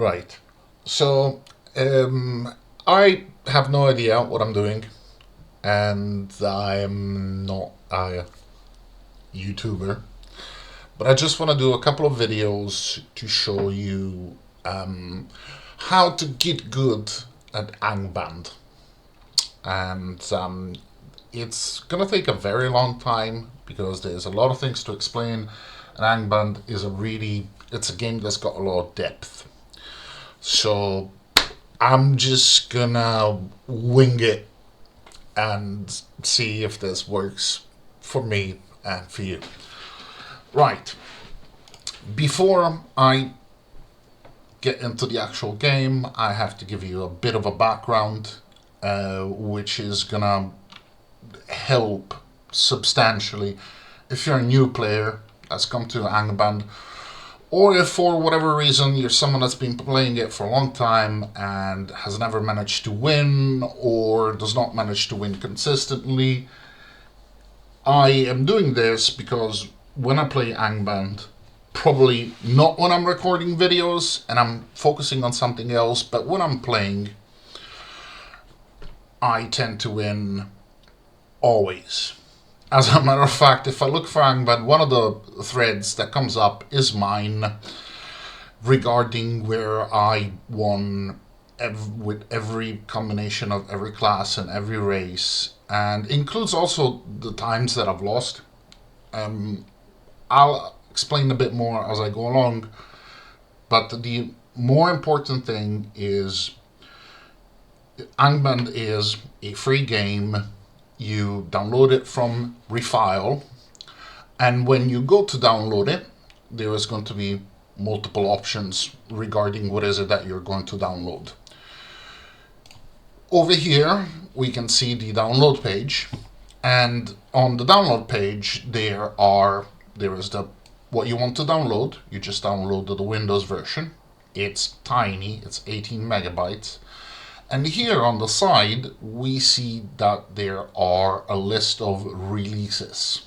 Right. So, I have no idea what I'm doing, and I'm not a YouTuber, but I just want to do a couple of videos to show you how to get good at Angband. And it's gonna take a very long time because there's a lot of things to explain. And Angband is it's a game that's got a lot of depth. So I'm just gonna wing it and see if this works for me and for you. Right. Before I get into the actual game, I have to give you a bit of a background, which is gonna help substantially if you're a new player that's come to Angband, or if for whatever reason you're someone that's been playing it for a long time and has never managed to win or does not manage to win consistently. I am doing this because when I play Angband, probably not when I'm recording videos and I'm focusing on something else, but when I'm playing, I tend to win always. As a matter of fact, if I look for Angband, one of the threads that comes up is mine regarding where I won with every combination of every class and every race, and includes also the times that I've lost. I'll explain a bit more as I go along, but the more important thing is Angband is a free game. You download it from Refile, and when you go to download it, there is going to be multiple options regarding what is it that you're going to download. Over here, we can see the download page, and on the download page, there is the what you want to download. You just downloaded the Windows version. It's tiny. It's 18 megabytes. And here on the side, we see that there are a list of releases.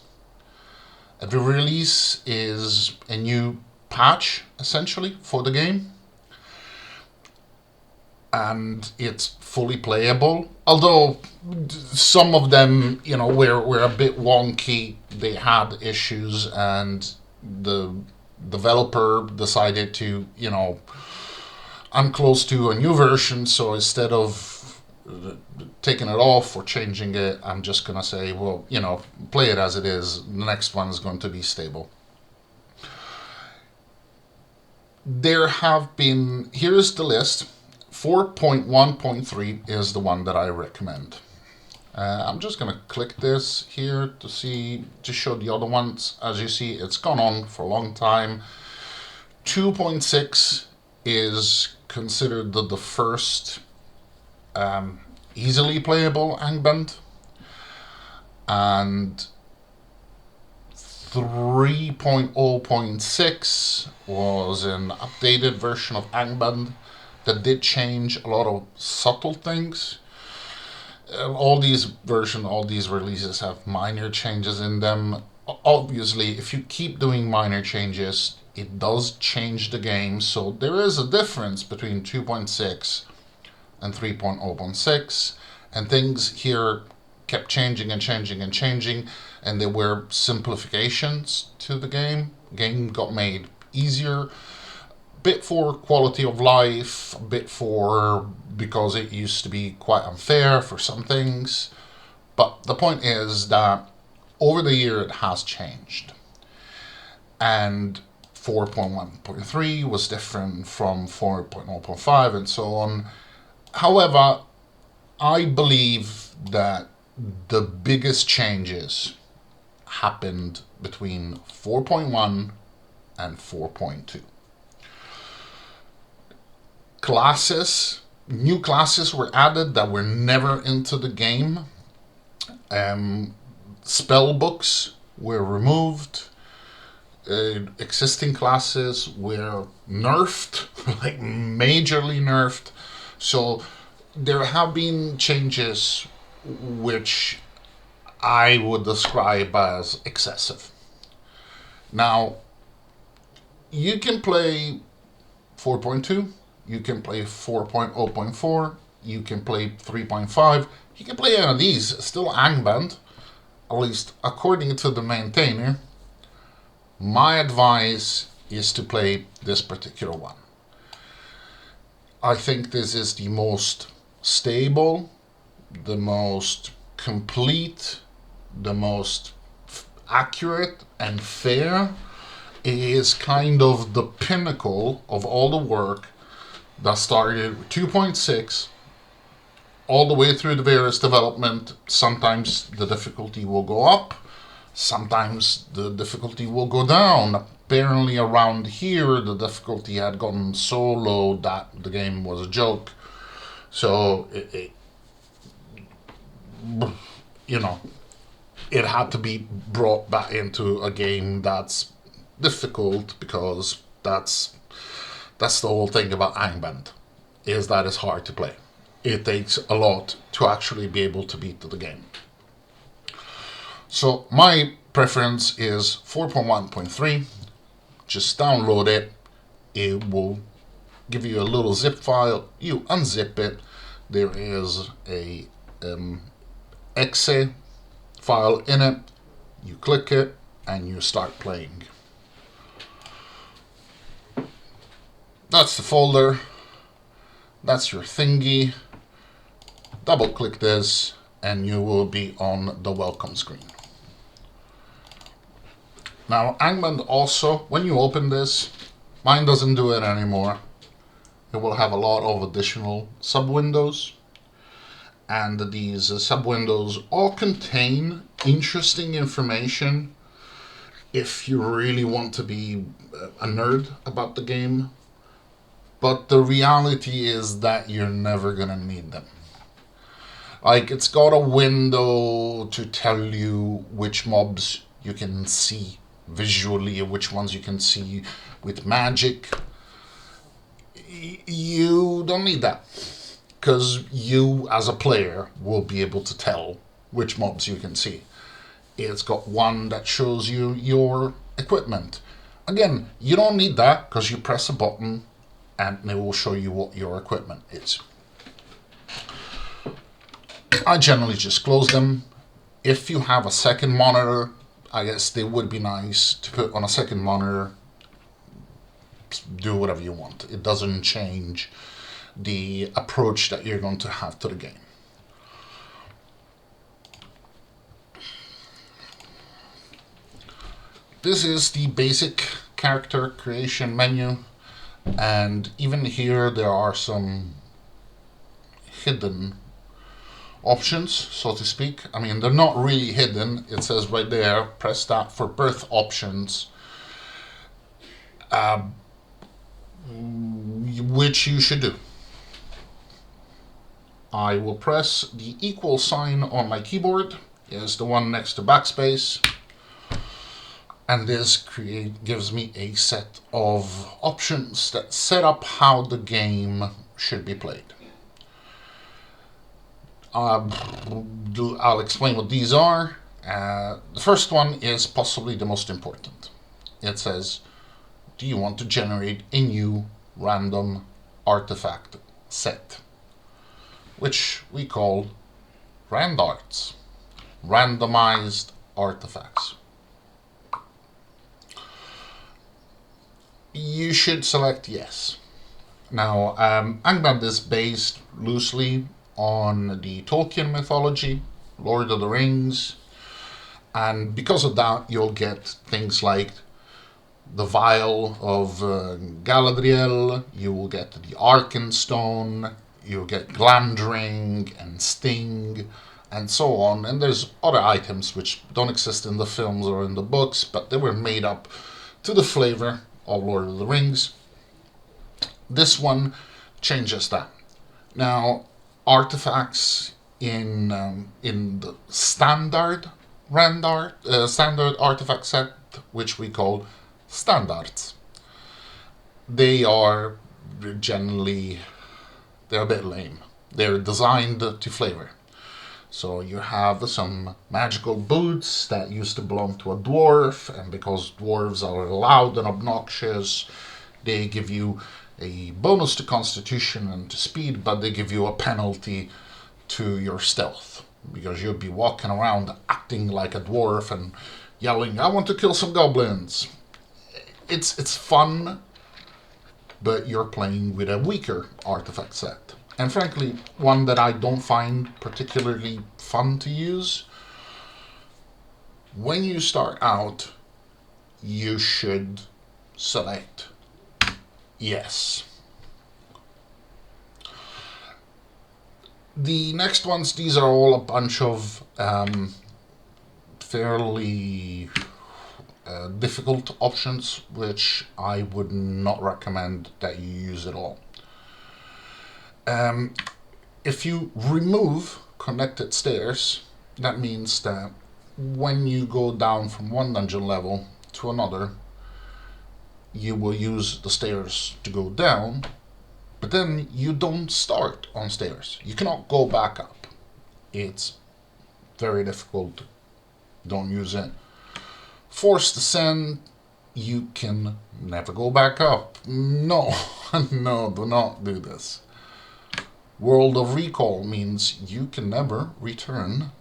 Every release is a new patch, essentially, for the game. And it's fully playable. Although some of them, were a bit wonky. They had issues, and the developer decided to, I'm close to a new version, so instead of taking it off or changing it, I'm just gonna say, well, play it as it is. The next one is going to be stable. Here's the list. 4.1.3 is the one that I recommend. I'm just gonna click this here to show the other ones. As you see, it's gone on for a long time. 2.6 is considered the first easily playable Angband, and 3.0.6 was an updated version of Angband that did change a lot of subtle things. All these releases have minor changes in them. Obviously, if you keep doing minor changes, it does change the game. So there is a difference between 2.6 and 3.0.6, and things here kept changing and changing and changing, and there were simplifications to the game. The game got made easier, bit for quality of life, because it used to be quite unfair for some things. But the point is that over the year it has changed. And 4.1.3 was different from 4.0.5 and so on. However, I believe that the biggest changes happened between 4.1 and 4.2. New classes were added that were never into the game. Spell books were removed. Existing classes were nerfed, like majorly nerfed. So there have been changes which I would describe as excessive. Now, you can play 4.2, you can play 4.0.4, you can play 3.5, you can play any of these, still Angband, at least according to the maintainer. My advice is to play this particular one. I think this is the most stable, the most complete, the most accurate and fair. It is kind of the pinnacle of all the work that started with 2.6 all the way through the various development. Sometimes the difficulty will go up, sometimes the difficulty will go down. Apparently around here the difficulty had gone so low that the game was a joke. So it had to be brought back into a game that's difficult, because that's the whole thing about Angband, is that it's hard to play. It takes a lot to actually be able to beat the game. So my preference is 4.1.3. Just download it. It will give you a little zip file. You unzip it. There is a exe file in it. You click it and you start playing. That's the folder. That's your thingy. Double click this and you will be on the welcome screen. Now Angband also, when you open this, mine doesn't do it anymore. It will have a lot of additional sub-windows, and these sub-windows all contain interesting information if you really want to be a nerd about the game. But the reality is that you're never gonna need them. Like, it's got a window to tell you which mobs you can see visually, or which ones you can see with magic. You don't need that, because you as a player will be able to tell which mobs you can see. It's got one that shows you your equipment. Again, you don't need that, because you press a button and it will show you what your equipment is. I generally just close them. If you have a second monitor, I guess they would be nice to put on a second monitor. Do whatever you want. It doesn't change the approach that you're going to have to the game. This is the basic character creation menu, and even here there are some hidden options, so to speak. I mean, they're not really hidden. It says right there, press that for birth options, which you should do. I will press the equal sign on my keyboard. Is the one next to backspace, and this gives me a set of options that set up how the game should be played. I'll explain what these are. The first one is possibly the most important. It says, do you want to generate a new random artifact set, which we call randarts, randomized artifacts. You should select yes. Now, Angband is based loosely on the Tolkien mythology, Lord of the Rings, and because of that you'll get things like the Vial of Galadriel, you will get the Arkenstone, you'll get Glamdring and Sting, and so on. And there's other items which don't exist in the films or in the books, but they were made up to the flavor of Lord of the Rings. This one changes that. Now, artifacts in the standard standard artifact set, which we call standards, they're a bit lame. They're designed to flavor. So you have some magical boots that used to belong to a dwarf, and because dwarves are loud and obnoxious, they give you a bonus to Constitution and to Speed, but they give you a penalty to your stealth, because you'll be walking around acting like a dwarf and yelling, "I want to kill some goblins." It's fun, but you're playing with a weaker artifact set. And frankly, one that I don't find particularly fun to use. When you start out, you should select yes. The next ones, these are all a bunch of fairly difficult options, which I would not recommend that you use at all. If you remove connected stairs, that means that when you go down from one dungeon level to another, you will use the stairs to go down, but then you don't start on stairs. You cannot go back up. It's very difficult. Don't use it. Forced descent, you can never go back up. No, no, do not do this. World of Recall means you can never return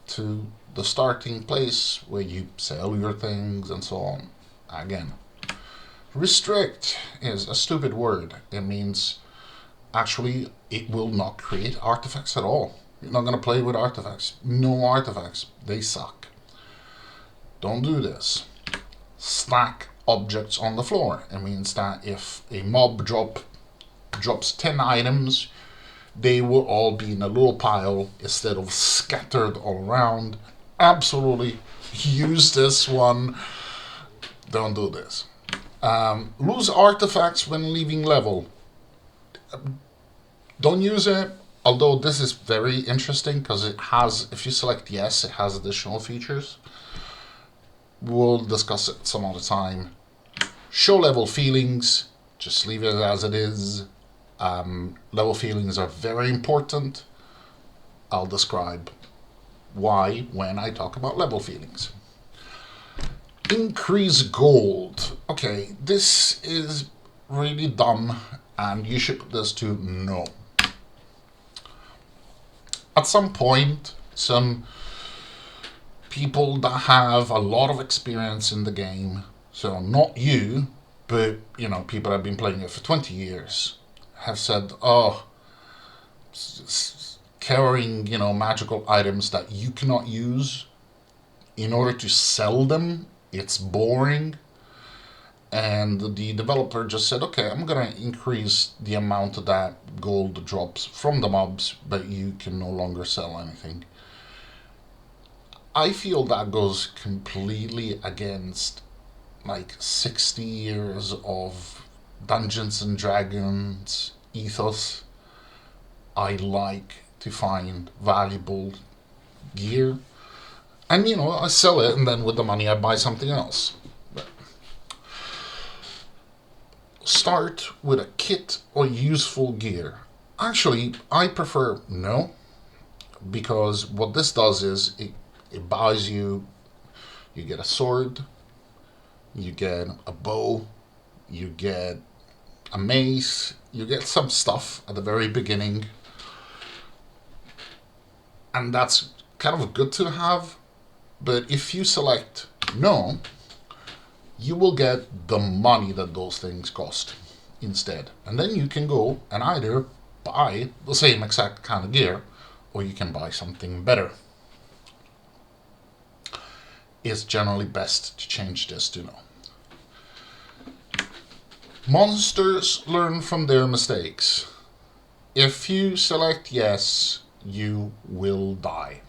to the starting place where you sell your things and so on again. Restrict is a stupid word. It means actually it will not create artifacts at all. You're not going to play with artifacts. No artifacts. They suck. Don't do this. Stack objects on the floor. It means that if a mob drops 10 items, they will all be in a little pile instead of scattered all around. Absolutely use this one. Don't do this. Lose artifacts when leaving level. Don't use it, although this is very interesting because it has, if you select yes, it has additional features. We'll discuss it some other time. Show level feelings, just leave it as it is. Level feelings are very important. I'll describe why when I talk about level feelings. Increase gold. Okay, this is really dumb and you should put this to no. At some point, some people that have a lot of experience in the game, so not you, but people that have been playing it for 20 years, have said, oh, carrying, magical items that you cannot use in order to sell them, it's boring. And the developer just said, okay, I'm going to increase the amount that gold drops from the mobs, but you can no longer sell anything. I feel that goes completely against 60 years of Dungeons and Dragons ethos. I like to find valuable gear, and I sell it, and then with the money I buy something else. Start with a kit or useful gear. Actually, I prefer no, because what this does is it buys you get a sword, you get a bow, you get a mace, you get some stuff at the very beginning, and that's kind of good to have. But if you select no, you will get the money that those things cost instead. And then you can go and either buy the same exact kind of gear, or you can buy something better. It's generally best to change this to no. Monsters learn from their mistakes. If you select yes, you will die.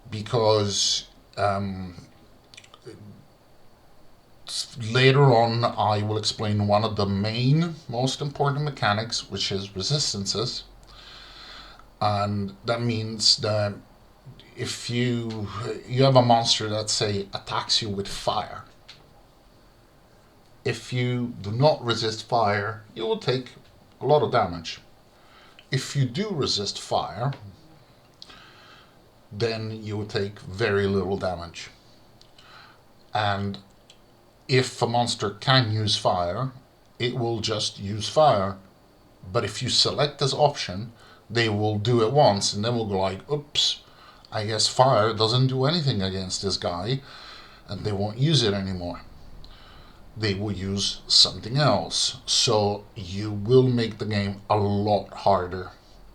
Because later on I will explain one of the main, most important mechanics, which is resistances. And that means that if you have a monster that, say, attacks you with fire, if you do not resist fire, you will take a lot of damage. If you do resist fire, then you will take very little damage. And if a monster can use fire, it will just use fire. But if you select this option, they will do it once and then we'll go like, oops, I guess fire doesn't do anything against this guy, and they won't use it anymore. They will use something else. So you will make the game a lot harder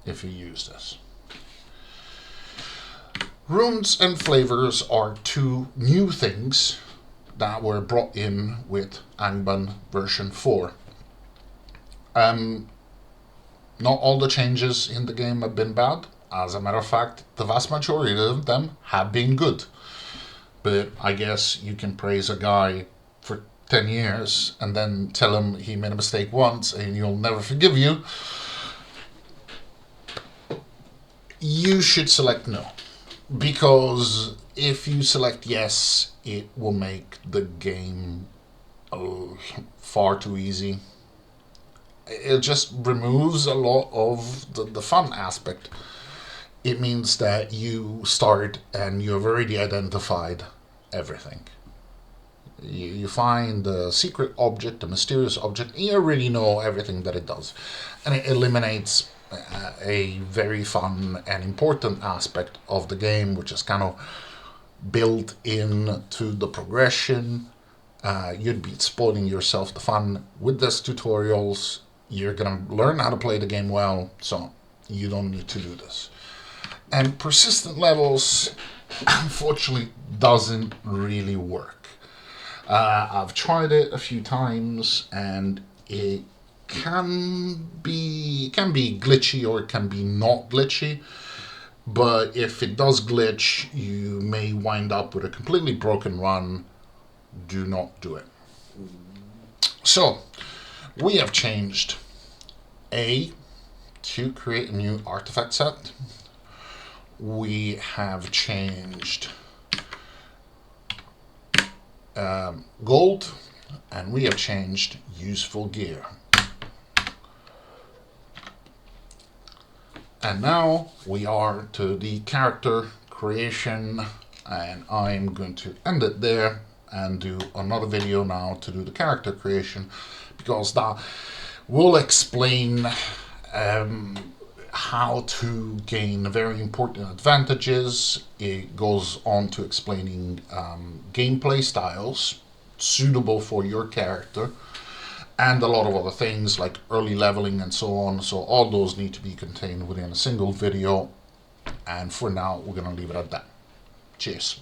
if you use this. Runes and flavors are two new things that were brought in with Angband version 4. Not all the changes in the game have been bad. As a matter of fact, the vast majority of them have been good. But I guess you can praise a guy for 10 years and then tell him he made a mistake once and he'll never forgive you. You should select no. Because if you select yes, it will make the game far too easy. It just removes a lot of the fun aspect. It means that you start and you've already identified everything. You find the secret object, the mysterious object, and you already know everything that it does. And it eliminates a very fun and important aspect of the game, which is kind of built into the progression. You'd be spoiling yourself the fun with these tutorials. You're gonna learn how to play the game well, so you don't need to do this. And persistent levels, unfortunately, doesn't really work. I've tried it a few times, and it can be glitchy or it can be not glitchy. But if it does glitch, you may wind up with a completely broken run. Do not do it. So, we have changed A, to create a new artifact set. We have changed gold, and we have changed useful gear. And now we are to the character creation, and I'm going to end it there and do another video now to do the character creation, because that will explain how to gain very important advantages. It goes on to explaining gameplay styles suitable for your character, and a lot of other things like early leveling and so on. So all those need to be contained within a single video, and for now we're going to leave it at that. Cheers.